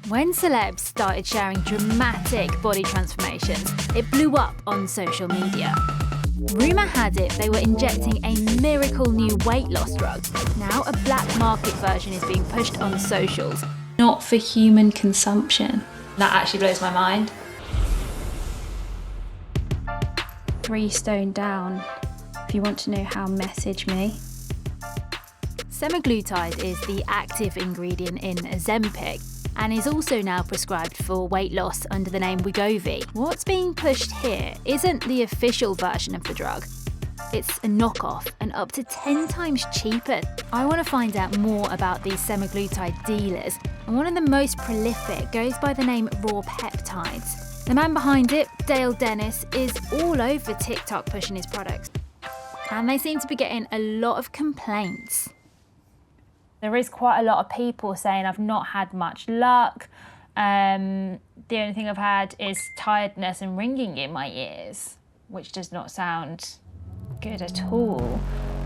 When celebs started sharing dramatic body transformations, it blew up on social media. Rumour had it they were injecting a miracle new weight loss drug. Now a black market version is being pushed on socials. Not for human consumption. That actually blows my mind. 3 stone down. If you want to know how, message me. Semaglutide is the active ingredient in Ozempic and is also now prescribed for weight loss under the name Wegovy. What's being pushed here isn't the official version of the drug. It's a knockoff and up to 10 times cheaper. I want to find out more about these semaglutide dealers, and one of the most prolific goes by the name Raw Peptides. The man behind it, Dale Dennis, is all over TikTok pushing his products, and they seem to be getting a lot of complaints. There is quite a lot of people saying I've not had much luck. The only thing I've had is tiredness and ringing in my ears, which does not sound good at all.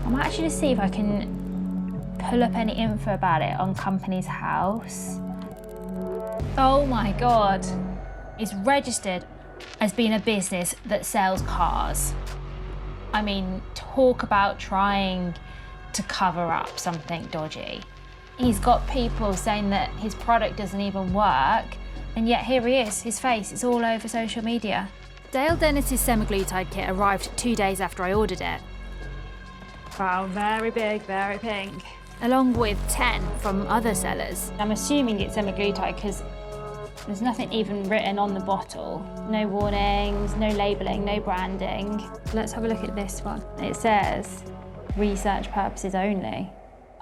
I might actually just see if I can pull up any info about it on Companies House. Oh my God. It's registered as being a business that sells cars. I mean, talk about trying to cover up something dodgy. He's got people saying that his product doesn't even work, and yet here he is, his face is all over social media. Dale Dennis's semaglutide kit arrived 2 days after I ordered it. Wow, very big, very pink. Along with 10 from other sellers. I'm assuming it's semaglutide because there's nothing even written on the bottle. No warnings, no labelling, no branding. Let's have a look at this one. It says, research purposes only.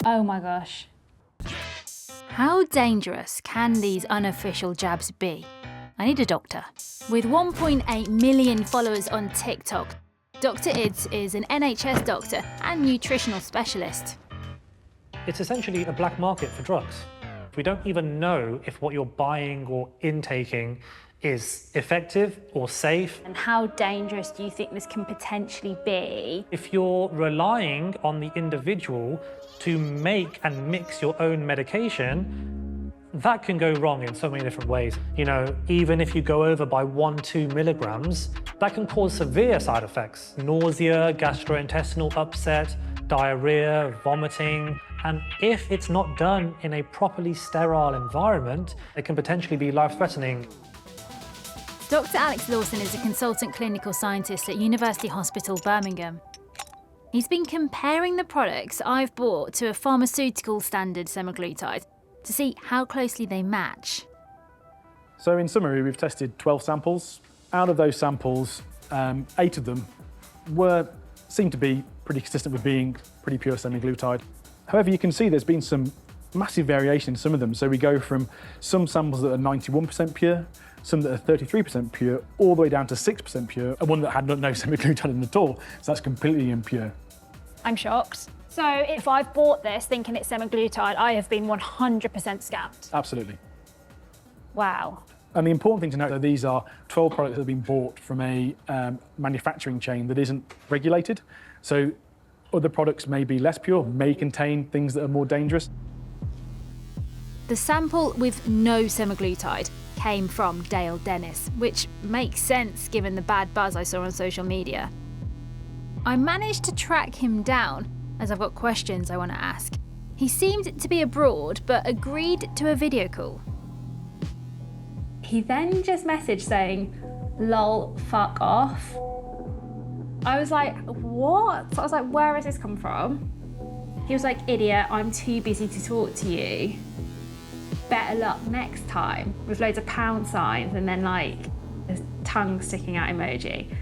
Oh my gosh. How dangerous can these unofficial jabs be? I need a doctor. With 1.8 million followers on TikTok, Dr. Ids is an NHS doctor and nutritional specialist. It's essentially a black market for drugs. We don't even know if what you're buying or intaking is effective or safe. And how dangerous do you think this can potentially be? If you're relying on the individual to make and mix your own medication, that can go wrong in so many different ways. You know, even if you go over by 1-2 milligrams, that can cause severe side effects. Nausea, gastrointestinal upset, diarrhea, vomiting. And if it's not done in a properly sterile environment, it can potentially be life-threatening. Dr. Alex Lawson is a consultant clinical scientist at University Hospital, Birmingham. He's been comparing the products I've bought to a pharmaceutical standard semaglutide to see how closely they match. So in summary, we've tested 12 samples. Out of those samples, 8 of them seemed to be pretty consistent with being pretty pure semaglutide. However, you can see there's been some massive variation in some of them. So we go from some samples that are 91% pure, some that are 33% pure, all the way down to 6% pure, and one that had no semaglutide in at all. So that's completely impure. I'm shocked. So if I've bought this thinking it's semaglutide, I have been 100% scammed. Absolutely. Wow. And the important thing to note that these are 12 products that have been bought from a manufacturing chain that isn't regulated. So other products may be less pure, may contain things that are more dangerous. The sample with no semaglutide came from Dale Dennis, which makes sense given the bad buzz I saw on social media. I managed to track him down, as I've got questions I want to ask. He seemed to be abroad, but agreed to a video call. He then just messaged saying, lol, fuck off. I was like, what? I was like, where has this come from? He was like, idiot, I'm too busy to talk to you. Better luck next time, with loads of pound signs and then like a tongue sticking out emoji.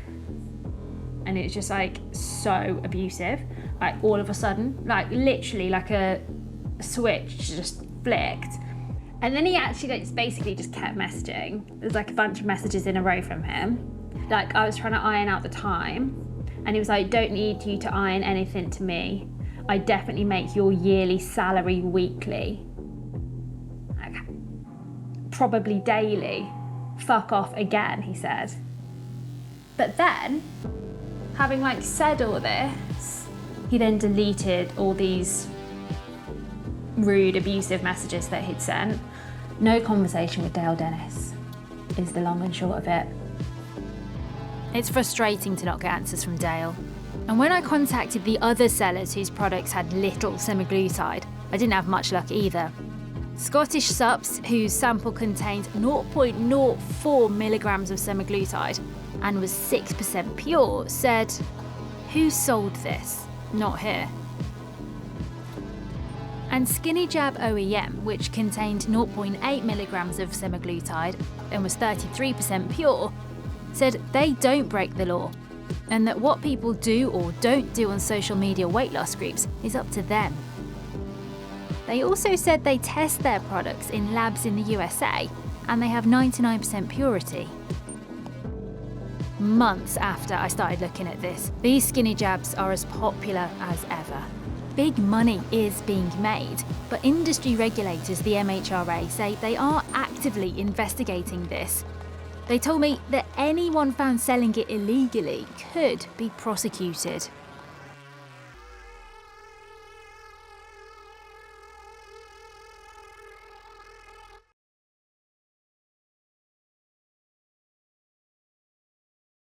And it's just like so abusive. Like all of a sudden, like literally like a switch just flicked. And then he actually like basically just kept messaging. There's like a bunch of messages in a row from him. Like I was trying to iron out the time and he was like, don't need you to iron anything to me. I definitely make your yearly salary weekly. Okay. Probably daily. Fuck off again, he said. But then, having like said all this, he then deleted all these rude, abusive messages that he'd sent. No conversation with Dale Dennis is the long and short of it. It's frustrating to not get answers from Dale. And when I contacted the other sellers whose products had little semaglutide, I didn't have much luck either. Scottish Sups, whose sample contained 0.04 milligrams of semaglutide and was 6% pure, said, "Who sold this? Not here." And Skinny Jab OEM, which contained 0.8 milligrams of semaglutide and was 33% pure, said they don't break the law, and that what people do or don't do on social media weight loss groups is up to them. They also said they test their products in labs in the USA and they have 99% purity. Months after I started looking at this, these skinny jabs are as popular as ever. Big money is being made, but industry regulators, the MHRA, say they are actively investigating this. They told me that anyone found selling it illegally could be prosecuted.